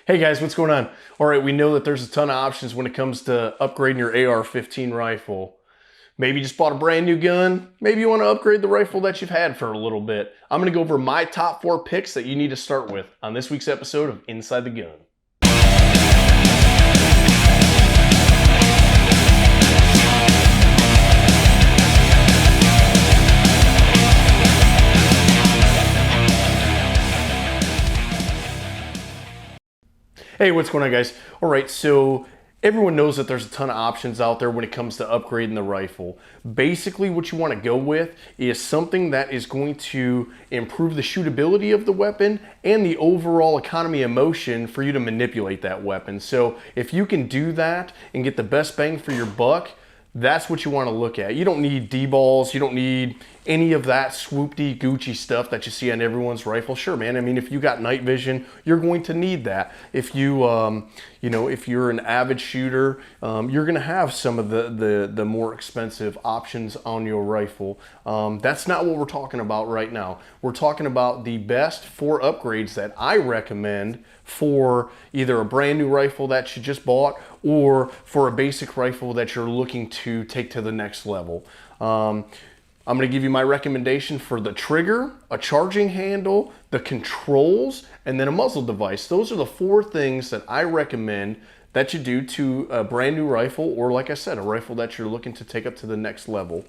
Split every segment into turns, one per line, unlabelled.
Hey guys, what's going on? All right, we know that there's a ton of options when it comes to upgrading your AR-15 rifle. Maybe you just bought a brand new gun. Maybe you want to upgrade the rifle that you've had for a little bit. I'm going to go over my top 4 picks that you need to start with on this week's episode of Inside the Gun. Hey, what's going on, guys? All right, so everyone knows that there's a ton of options out there when it comes to upgrading the rifle. Basically, what you want to go with is something that is going to improve the shootability of the weapon and the overall economy of motion for you to manipulate that weapon. So if you can do that and get the best bang for your buck, that's what you want to look at. You don't need D-balls. You don't need any of that swoop-dee Gucci stuff that you see on everyone's rifle. Sure, man. I mean, if you got night vision, you're going to need that. If you, if you're an avid shooter, you're going to have some of the more expensive options on your rifle. That's not what we're talking about right now. We're talking about the best 4 upgrades that I recommend for either a brand new rifle that you just bought or for a basic rifle that you're looking to take to the next level. I'm going to give you my recommendation for the trigger, a charging handle, the controls, and then a muzzle device. Those are the 4 things that I recommend that you do to a brand new rifle, or like I said, a rifle that you're looking to take up to the next level.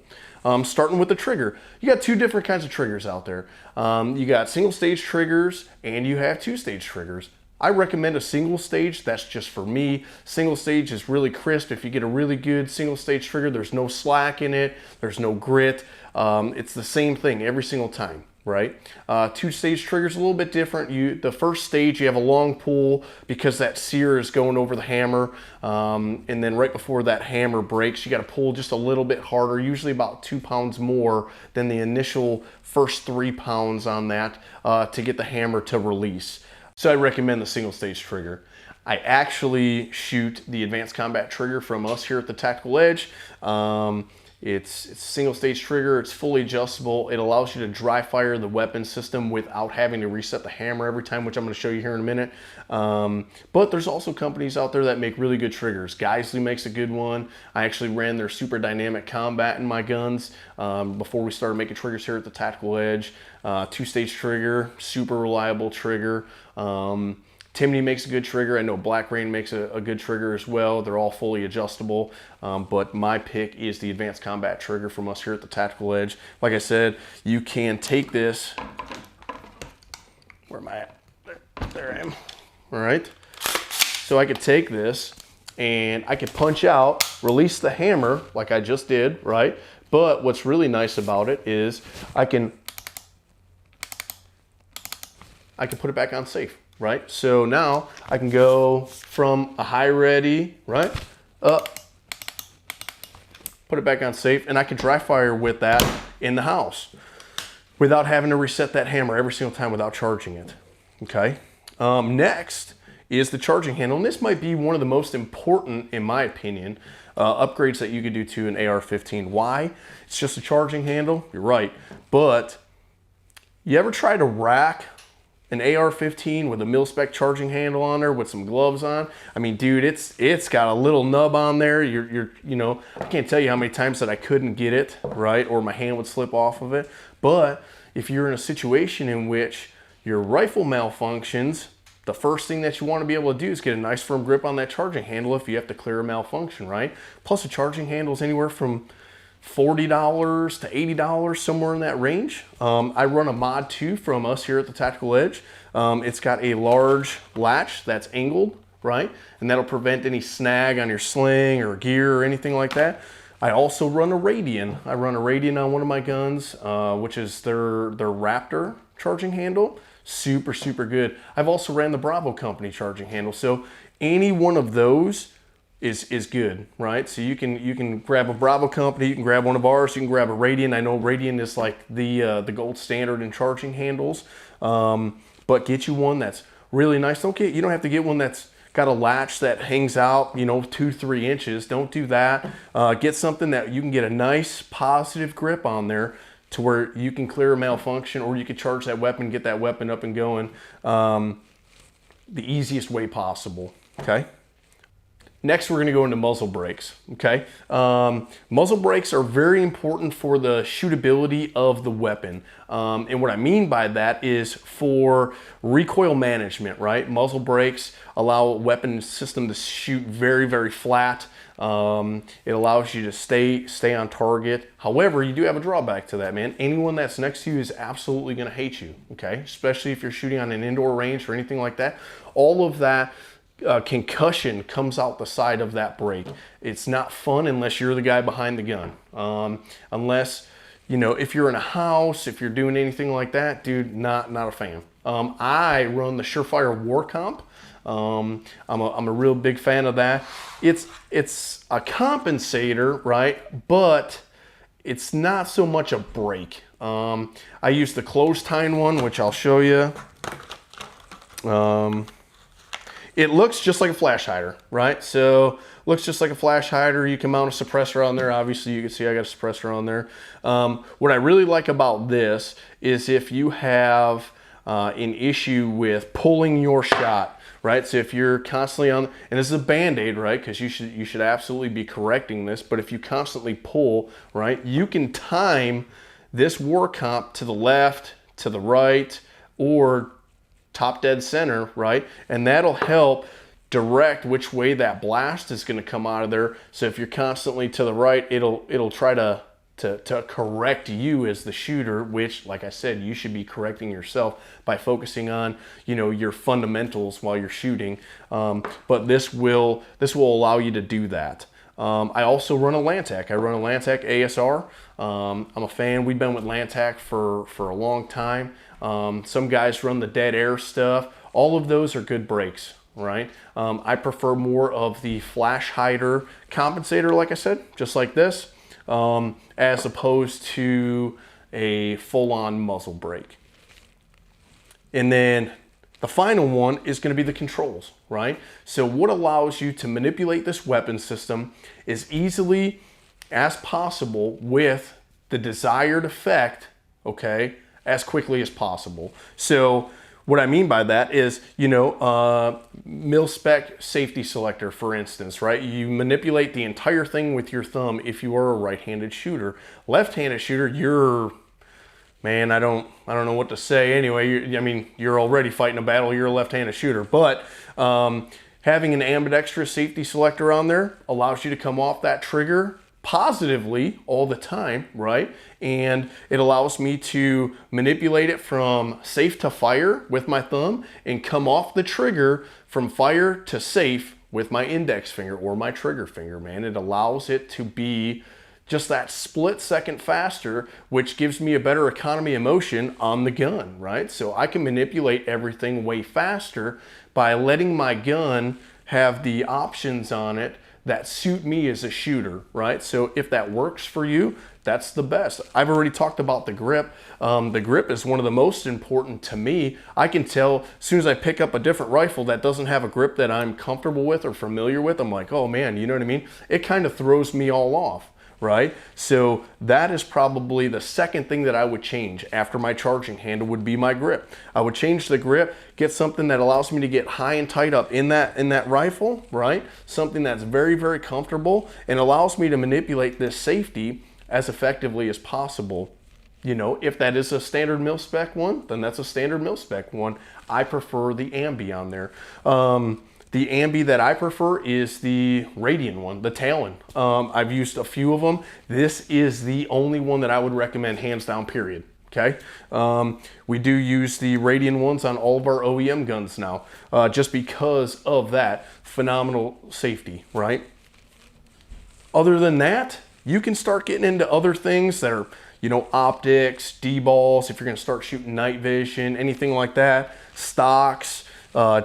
Starting with the trigger. You got 2 different kinds of triggers out there. You got single stage triggers and you have 2-stage triggers. I recommend a single stage. That's just for me. Single stage is really crisp. If you get a really good single stage trigger, there's no slack in it. There's no grit. It's the same thing every single time, right? 2-stage trigger is a little bit different. The first stage, you have a long pull because that sear is going over the hammer. And then right before that hammer breaks, you got to pull just a little bit harder, usually about 2 pounds more than the initial first 3 pounds on that to get the hammer to release. So I recommend the single stage trigger. I actually shoot the advanced combat trigger from us here at the Tactical Edge. It's a single stage trigger. It's fully adjustable. It allows you to dry fire the weapon system without having to reset the hammer every time, which I'm going to show you here in a minute. But there's also companies out there that make really good triggers. Geissele makes a good one. I actually ran their Super Dynamic Combat in my guns before we started making triggers here at the Tactical Edge. 2-stage trigger, super reliable trigger. Timney makes a good trigger. I know Black Rain makes a good trigger as well. They're all fully adjustable, but my pick is the Advanced Combat trigger from us here at the Tactical Edge. Like I said, you can take this. Where am I at? There I am. All right. So I could take this and I could punch out, release the hammer like I just did, right? But what's really nice about it is I can put it back on safe, right? So now I can go from a high ready, right, up, put it back on safe, and I can dry fire with that in the house without having to reset that hammer every single time without charging it, okay? Next is the charging handle, and this might be one of the most important, in my opinion, upgrades that you could do to an AR-15. Why? It's just a charging handle, you're right, but you ever try to rack an AR-15 with a mil-spec charging handle on there with some gloves on? I mean, dude, it's got a little nub on there. You know, I can't tell you how many times that I couldn't get it, right? Or my hand would slip off of it. But if you're in a situation in which your rifle malfunctions, the first thing that you want to be able to do is get a nice firm grip on that charging handle if you have to clear a malfunction, right? Plus a charging handle is anywhere from $40 to $80, somewhere in that range. I run a Mod 2 from us here at the Tactical Edge. It's got a large latch that's angled, right? And that'll prevent any snag on your sling or gear or anything like that. I also run a Radian. I run a Radian on one of my guns, which is their Raptor charging handle. Super, super good. I've also ran the Bravo Company charging handle. So any one of those is good, right? So you can grab a Bravo Company, you can grab one of ours, you can grab a Radian. I know Radian is like the gold standard in charging handles, but get you one that's really nice. You don't have to get one that's got a latch that hangs out, 2-3 inches. Don't do that. Get something that you can get a nice positive grip on there to where you can clear a malfunction, or you can charge that weapon, get that weapon up and going. the easiest way possible, okay? Next, we're gonna go into muzzle brakes, okay? Muzzle brakes are very important for the shootability of the weapon. And what I mean by that is for recoil management, right? Muzzle brakes allow a weapon system to shoot very, very flat. It allows you to stay on target. However, you do have a drawback to that, man. Anyone that's next to you is absolutely gonna hate you, okay? Especially if you're shooting on an indoor range or anything like that. All of that concussion comes out the side of that brake. It's not fun unless you're the guy behind the gun. Unless, you know, if you're in a house, if you're doing anything like that, dude, not a fan. I run the Surefire War Comp. I'm a real big fan of that. It's a compensator, right? But it's not so much a brake. I use the closed-tine one, which I'll show you. It looks just like a flash hider, right? So looks just like a flash hider. You can mount a suppressor on there. Obviously, you can see I got a suppressor on there. What I really like about this is if you have an issue with pulling your shot, right? So if you're constantly on, and this is a Band-Aid, right? Because you should absolutely be correcting this. But if you constantly pull, right, you can time this War Comp to the left, to the right, or top dead center, right? And that'll help direct which way that blast is going to come out of there. So if you're constantly to the right, it'll try to correct you as the shooter, which, like I said, you should be correcting yourself by focusing on, you know, your fundamentals while you're shooting. But this will allow you to do that. I also run a Lantac. I run a Lantac ASR. I'm a fan. We've been with Lantac for a long time. Some guys run the dead air stuff. All of those are good brakes, right? I prefer more of the flash hider compensator, like I said, just like this, as opposed to a full-on muzzle brake. And then the final one is going to be the controls, right? So what allows you to manipulate this weapon system as easily as possible with the desired effect, okay, as quickly as possible. So what I mean by that is, you know, mil-spec safety selector, for instance, right? You manipulate the entire thing with your thumb if you are a right-handed shooter. Left-handed shooter, you're, man, I don't know what to say. Anyway, I mean, you're already fighting a battle. You're a left-handed shooter, but having an ambidextrous safety selector on there allows you to come off that trigger positively all the time, right? And it allows me to manipulate it from safe to fire with my thumb and come off the trigger from fire to safe with my index finger or my trigger finger, man. It allows it to be just that split second faster, which gives me a better economy of motion on the gun, right? So I can manipulate everything way faster by letting my gun have the options on it that suit me as a shooter, right? So if that works for you, that's the best. I've already talked about the grip. The grip is one of the most important to me. I can tell as soon as I pick up a different rifle that doesn't have a grip that I'm comfortable with or familiar with, I'm like, oh man, you know what I mean? It kind of throws me all off, right? So that is probably the second thing that I would change after my charging handle would be my grip. I would change the grip, get something that allows me to get high and tight up in that rifle, right? Something that's very, very comfortable and allows me to manipulate this safety as effectively as possible. You know, if that is a standard mil-spec one, then that's a standard mil-spec one. I prefer the Ambi on there. The Ambi that I prefer is the Radian one, the Talon. I've used a few of them. This is the only one that I would recommend, hands down, period. Okay? We do use the Radian ones on all of our OEM guns now, just because of that phenomenal safety, right? Other than that, you can start getting into other things that are, you know, optics, D-balls, if you're gonna start shooting night vision, anything like that, stocks,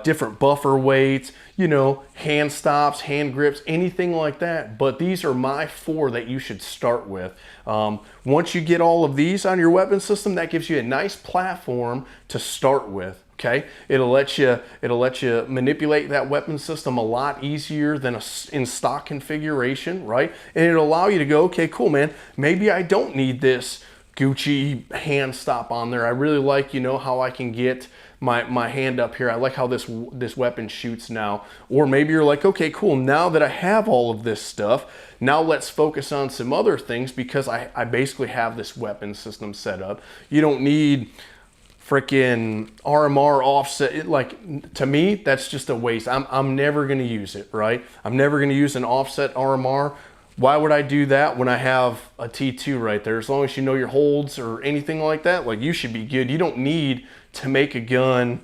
different buffer weights, you know, hand stops, hand grips, anything like that. But these are my 4 that you should start with. Once you get all of these on your weapon system, that gives you a nice platform to start with. Okay, it'll let you manipulate that weapon system a lot easier than in stock configuration, right? And it'll allow you to go, okay, cool, man. Maybe I don't need this Gucci hand stop on there. I really like, you know, how I can get my hand up here. I like how this weapon shoots now. Or maybe you're like, okay, cool. Now that I have all of this stuff, now let's focus on some other things because I basically have this weapon system set up. You don't need freaking RMR offset. Like, to me, that's just a waste. I'm never going to use it, right? I'm never going to use an offset RMR. Why would I do that when I have a T2 right there? As long as you know your holds or anything like that, like, you should be good. You don't need to make a gun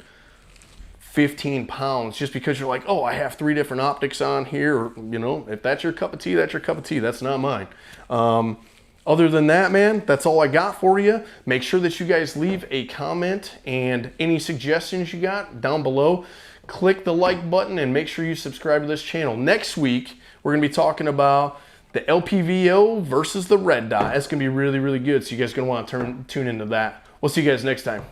15 pounds just because you're like, oh, I have 3 different optics on here. Or, you know, if that's your cup of tea, that's your cup of tea. That's not mine. Other than that, man, that's all I got for you. Make sure that you guys leave a comment and any suggestions you got down below. Click the like button and make sure you subscribe to this channel. Next week, we're going to be talking about the LPVO versus the red dot. That's going to be really, really good. So you guys are going to want to tune into that. We'll see you guys next time.